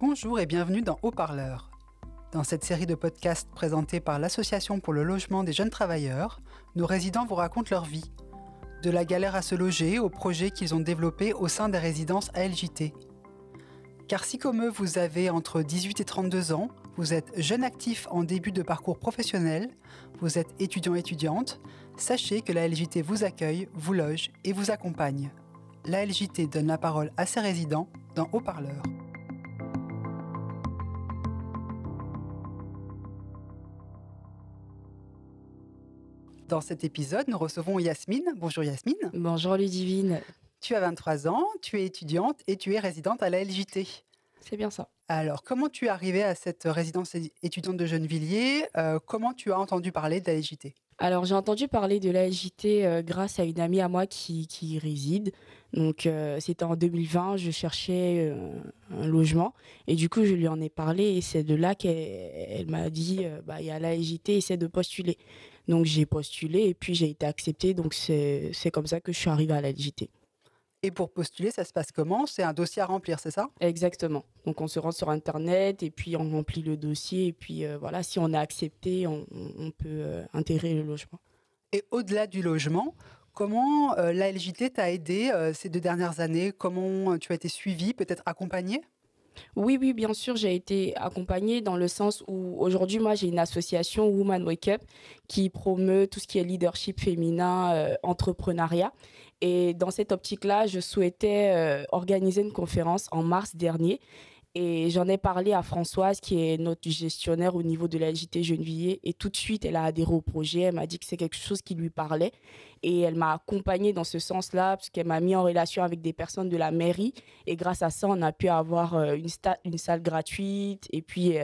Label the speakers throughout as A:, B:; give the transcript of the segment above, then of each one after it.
A: Bonjour et bienvenue dans Haut-Parleur. Dans cette série de podcasts présentés par l'Association pour le logement des jeunes travailleurs, nos résidents vous racontent leur vie. De la galère à se loger aux projets qu'ils ont développés au sein des résidences ALJT. Car si comme eux vous avez entre 18 et 32 ans, vous êtes jeune actif en début de parcours professionnel, vous êtes étudiant-étudiante, sachez que la ALJT vous accueille, vous loge et vous accompagne. La ALJT donne la parole à ses résidents dans Haut-Parleur. Dans cet épisode, nous recevons Yasmine. Bonjour Yasmine.
B: Bonjour Ludivine.
A: Tu as 23 ans, tu es étudiante et tu es résidente à la LJT.
B: C'est bien ça.
A: Alors, comment tu es arrivée à cette résidence étudiante de Gennevilliers? Comment tu as entendu parler de la LJT?
B: Alors j'ai entendu parler de l'ALJT grâce à une amie à moi qui y réside. Donc c'était en 2020, je cherchais un logement et du coup je lui en ai parlé et c'est de là qu'elle m'a dit il y a l'ALJT, essaie de postuler. Donc j'ai postulé et puis j'ai été acceptée, donc c'est comme ça que je suis arrivée à l'ALJT.
A: Et pour postuler, ça se passe comment? C'est un dossier à remplir, c'est ça?
B: Exactement. Donc on se rend sur internet et puis on remplit le dossier et puis voilà, si on est accepté, on peut intégrer le logement.
A: Et au-delà du logement, comment la LJT t'a aidé ces 2 dernières années? Comment tu as été suivie, peut-être accompagnée?
B: Oui, bien sûr, j'ai été accompagnée dans le sens où aujourd'hui, moi, j'ai une association Woman Wake Up qui promeut tout ce qui est leadership féminin, entrepreneuriat. Et dans cette optique-là, je souhaitais organiser une conférence en mars dernier. Et j'en ai parlé à Françoise, qui est notre gestionnaire au niveau de la LJT Gennevilliers. Et tout de suite, elle a adhéré au projet. Elle m'a dit que c'est quelque chose qui lui parlait. Et elle m'a accompagnée dans ce sens-là, parce qu'elle m'a mis en relation avec des personnes de la mairie. Et grâce à ça, on a pu avoir une salle gratuite. Et puis,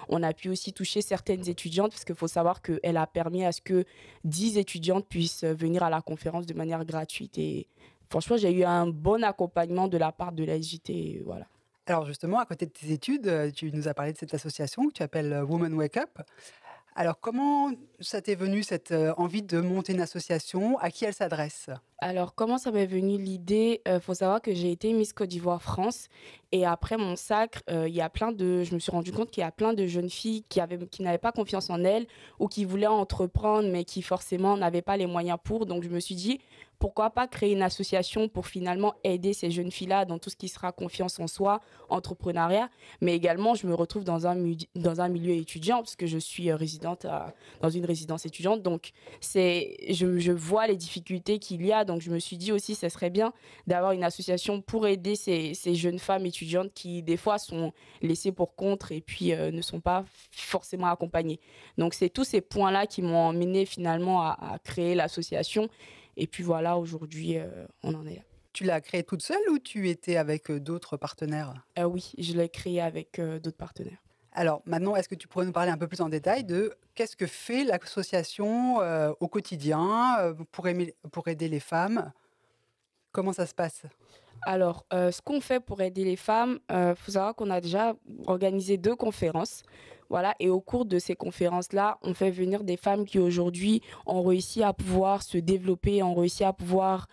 B: on a pu aussi toucher certaines étudiantes, parce qu'il faut savoir qu'elle a permis à ce que 10 étudiantes puissent venir à la conférence de manière gratuite. Et franchement, j'ai eu un bon accompagnement de la part de la LJT. Voilà.
A: Alors justement, à côté de tes études, tu nous as parlé de cette association que tu appelles Women Wake Up. Alors comment ça t'est venu cette envie de monter une association? À qui elle s'adresse?
B: Alors, comment ça m'est venu l'idée? Faut savoir que j'ai été Miss Côte d'Ivoire France et après mon sacre, je me suis rendu compte qu'il y a plein de jeunes filles qui n'avaient pas confiance en elles ou qui voulaient entreprendre mais qui forcément n'avaient pas les moyens pour. Donc, je me suis dit, pourquoi pas créer une association pour finalement aider ces jeunes filles-là dans tout ce qui sera confiance en soi, entrepreneuriat, mais également je me retrouve dans un milieu étudiant parce que je suis dans une résidence étudiante. Donc, je vois les difficultés qu'il y a. Donc, je me suis dit aussi, ce serait bien d'avoir une association pour aider ces jeunes femmes étudiantes qui, des fois, sont laissées pour compte et puis ne sont pas forcément accompagnées. Donc, c'est tous ces points-là qui m'ont emmené finalement à créer l'association. Et puis voilà, aujourd'hui, on en est là.
A: Tu l'as créée toute seule ou tu étais avec d'autres partenaires?
B: Oui, je l'ai créé avec d'autres partenaires.
A: Alors maintenant, est-ce que tu pourrais nous parler un peu plus en détail de qu'est-ce que fait l'association au quotidien pour aider les femmes? Comment ça se passe?
B: Alors, ce qu'on fait pour aider les femmes, faut savoir qu'on a déjà organisé 2 conférences. Voilà, et au cours de ces conférences-là, on fait venir des femmes qui aujourd'hui ont réussi à pouvoir se développer, ont réussi à pouvoir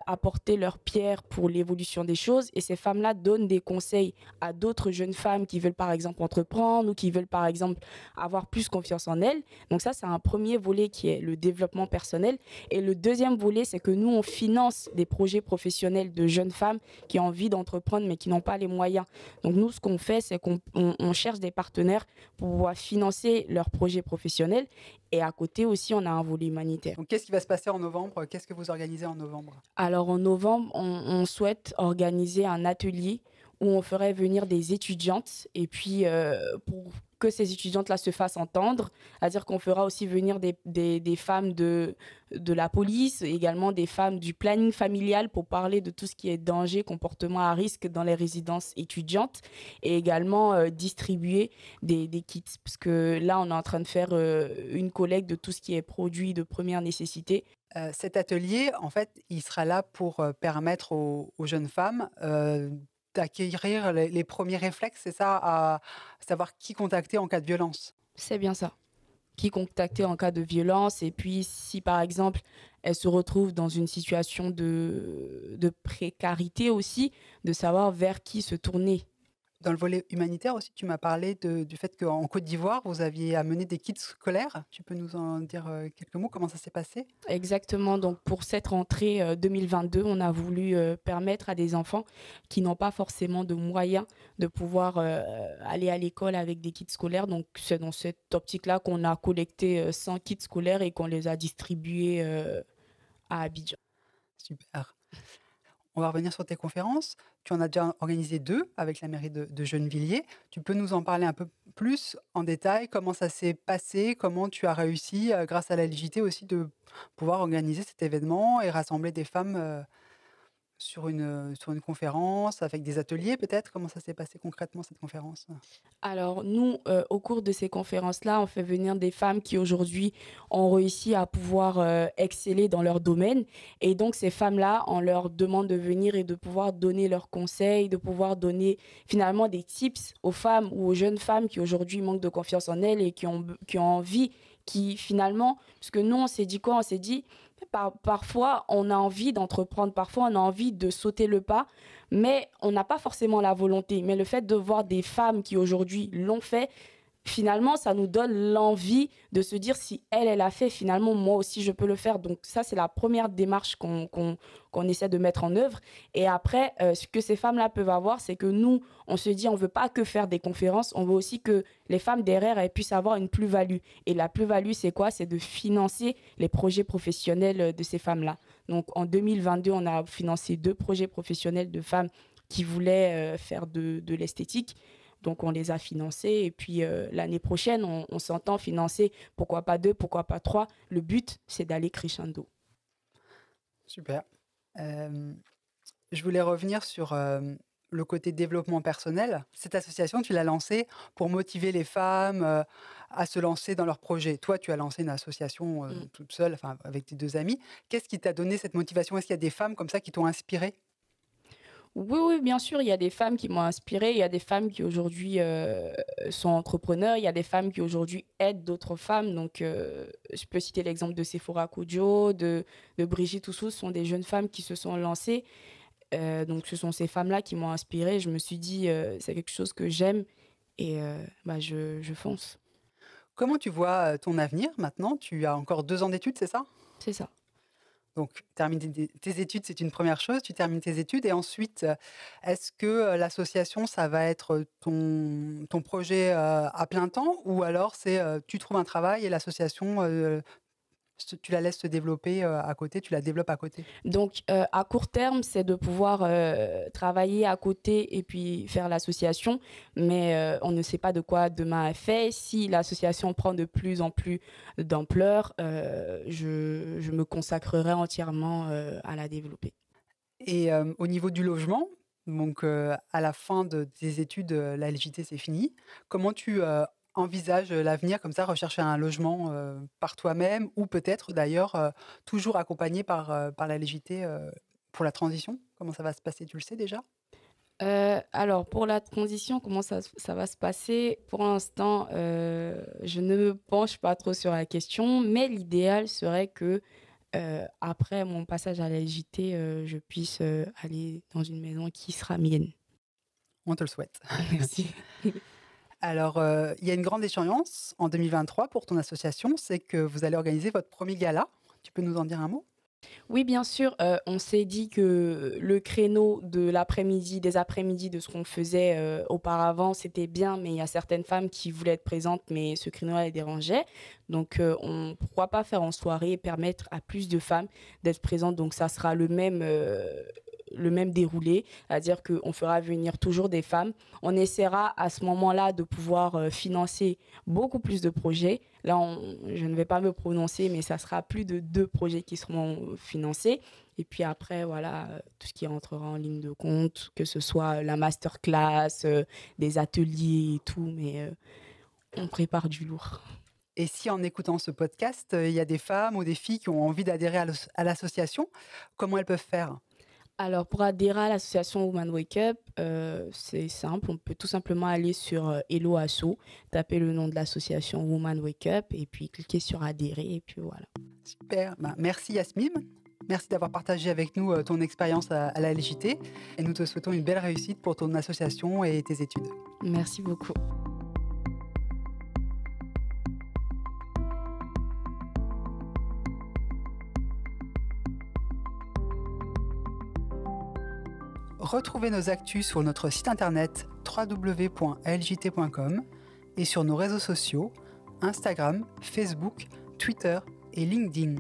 B: apporter leur pierre pour l'évolution des choses. Et ces femmes-là donnent des conseils à d'autres jeunes femmes qui veulent par exemple entreprendre ou qui veulent par exemple avoir plus confiance en elles. Donc ça, c'est un premier volet qui est le développement personnel. Et le deuxième volet, c'est que nous, on finance des projets professionnels de jeunes femmes qui ont envie d'entreprendre mais qui n'ont pas les moyens. Donc nous, ce qu'on fait, c'est qu'on cherche des partenaires pour pouvoir financer leurs projets professionnels. Et à côté aussi, on a un volet humanitaire.
A: Donc qu'est-ce qui va se passer en novembre? Qu'est-ce que vous organisez en novembre?
B: Alors en novembre, on souhaite organiser un atelier où on ferait venir des étudiantes et puis pour que ces étudiantes-là se fassent entendre, c'est-à-dire qu'on fera aussi venir des femmes de la police, également des femmes du planning familial pour parler de tout ce qui est danger, comportement à risque dans les résidences étudiantes et également distribuer des kits. Parce que là, on est en train de faire une collecte de tout ce qui est produit de première nécessité.
A: Cet atelier, en fait, il sera là pour permettre aux jeunes femmes d'acquérir les premiers réflexes, c'est ça, à savoir qui contacter en cas de violence.
B: C'est bien ça. Qui contacter en cas de violence et puis si par exemple elles se retrouvent dans une situation de précarité aussi, de savoir vers qui se tourner.
A: Dans le volet humanitaire aussi, tu m'as parlé du fait qu'en Côte d'Ivoire, vous aviez amené des kits scolaires. Tu peux nous en dire quelques mots? Comment ça s'est passé?
B: Exactement, donc pour cette rentrée 2022, on a voulu permettre à des enfants qui n'ont pas forcément de moyens de pouvoir aller à l'école avec des kits scolaires. Donc c'est dans cette optique-là qu'on a collecté 100 kits scolaires et qu'on les a distribués à Abidjan.
A: Super. On va revenir sur tes conférences. Tu en as déjà organisé 2 avec la mairie de Gennevilliers. Tu peux nous en parler un peu plus en détail? Comment ça s'est passé? Comment tu as réussi, grâce à la LJT aussi, de pouvoir organiser cet événement et rassembler des femmes, sur une conférence avec des ateliers peut-être? Comment ça s'est passé concrètement cette conférence?
B: Alors nous, au cours de ces conférences-là, on fait venir des femmes qui aujourd'hui ont réussi à pouvoir exceller dans leur domaine. Et donc ces femmes-là, on leur demande de venir et de pouvoir donner leurs conseils, de pouvoir donner finalement des tips aux femmes ou aux jeunes femmes qui aujourd'hui manquent de confiance en elles et qui ont envie, qui finalement, parce que nous, on s'est dit quoi? On s'est dit, parfois, on a envie d'entreprendre, parfois, on a envie de sauter le pas, mais on n'a pas forcément la volonté. Mais le fait de voir des femmes qui aujourd'hui l'ont fait, finalement, ça nous donne l'envie de se dire si elle a fait, finalement, moi aussi, je peux le faire. Donc ça, c'est la première démarche qu'on essaie de mettre en œuvre. Et après, ce que ces femmes-là peuvent avoir, c'est que nous, on se dit, on ne veut pas que faire des conférences, on veut aussi que les femmes derrière, elles puissent avoir une plus-value. Et la plus-value, c'est quoi? C'est de financer les projets professionnels de ces femmes-là. Donc en 2022, on a financé 2 projets professionnels de femmes qui voulaient faire de l'esthétique. Donc, on les a financés. Et puis, l'année prochaine, on s'entend financer, pourquoi pas 2, pourquoi pas 3. Le but, c'est d'aller crescendo.
A: Super. Je voulais revenir sur, le côté développement personnel. Cette association, tu l'as lancée pour motiver les femmes, à se lancer dans leurs projets. Toi, tu as lancé une association, toute seule, enfin, avec tes 2 amis. Qu'est-ce qui t'a donné cette motivation? Est-ce qu'il y a des femmes comme ça qui t'ont inspirée?
B: Oui, oui, bien sûr, il y a des femmes qui m'ont inspirée. Il y a des femmes qui aujourd'hui sont entrepreneurs. Il y a des femmes qui aujourd'hui aident d'autres femmes. Donc, je peux citer l'exemple de Sephora Kodjo, de Brigitte Oussou. Ce sont des jeunes femmes qui se sont lancées. Donc, ce sont ces femmes-là qui m'ont inspirée. Je me suis dit, c'est quelque chose que j'aime et je fonce.
A: Comment tu vois, ton avenir maintenant? Tu as encore 2 ans d'études, c'est ça?
B: C'est ça.
A: Donc terminer tes études, c'est une première chose. Tu termines tes études et ensuite, est-ce que, l'association, ça va être ton projet, à plein temps? Ou alors c'est, tu trouves un travail et l'association, tu la laisses se développer, à côté, tu la développes à côté?
B: Donc, à court terme, c'est de pouvoir travailler à côté et puis faire l'association, mais on ne sait pas de quoi demain est fait. Si l'association prend de plus en plus d'ampleur, je me consacrerai entièrement à la développer.
A: Et au niveau du logement, donc à la fin de tes études, la LJT, c'est fini. Comment tu, envisages, l'avenir comme ça, rechercher un logement, par toi-même ou peut-être d'ailleurs, toujours accompagné par la LJT, pour la transition? Comment ça va se passer, tu le sais déjà?
B: Alors pour la transition, comment ça va se passer? Pour l'instant, je ne me penche pas trop sur la question, mais l'idéal serait que, après mon passage à la LJT, je puisse, aller dans une maison qui sera mienne.
A: On te le souhaite.
B: Merci.
A: Alors, il y a une grande échéance en 2023 pour ton association, c'est que vous allez organiser votre premier gala. Tu peux nous en dire un mot?
B: Oui, bien sûr, on s'est dit que le créneau de l'après-midi, des après-midi de ce qu'on faisait, auparavant, c'était bien, mais il y a certaines femmes qui voulaient être présentes, mais ce créneau-là les dérangeait. Donc, pourquoi pas faire en soirée et permettre à plus de femmes d'être présentes. Donc ça sera le même déroulé, c'est-à-dire qu'on fera venir toujours des femmes. On essaiera à ce moment-là de pouvoir, financer beaucoup plus de projets. Là, je ne vais pas me prononcer, mais ça sera plus de 2 projets qui seront financés. Et puis après, voilà, tout ce qui rentrera en ligne de compte, que ce soit la masterclass, des ateliers et tout, mais on prépare du lourd.
A: Et si en écoutant ce podcast, il y a des femmes ou des filles qui ont envie d'adhérer à l'association, comment elles peuvent faire?
B: Alors, pour adhérer à l'association Woman Wake Up, c'est simple. On peut tout simplement aller sur Hello Asso, taper le nom de l'association Woman Wake Up et puis cliquer sur adhérer et puis voilà.
A: Super, ben, merci Yasmine. Merci d'avoir partagé avec nous ton expérience à la LJT et nous te souhaitons une belle réussite pour ton association et tes études.
B: Merci beaucoup.
A: Retrouvez nos actus sur notre site internet www.ljt.com et sur nos réseaux sociaux Instagram, Facebook, Twitter et LinkedIn.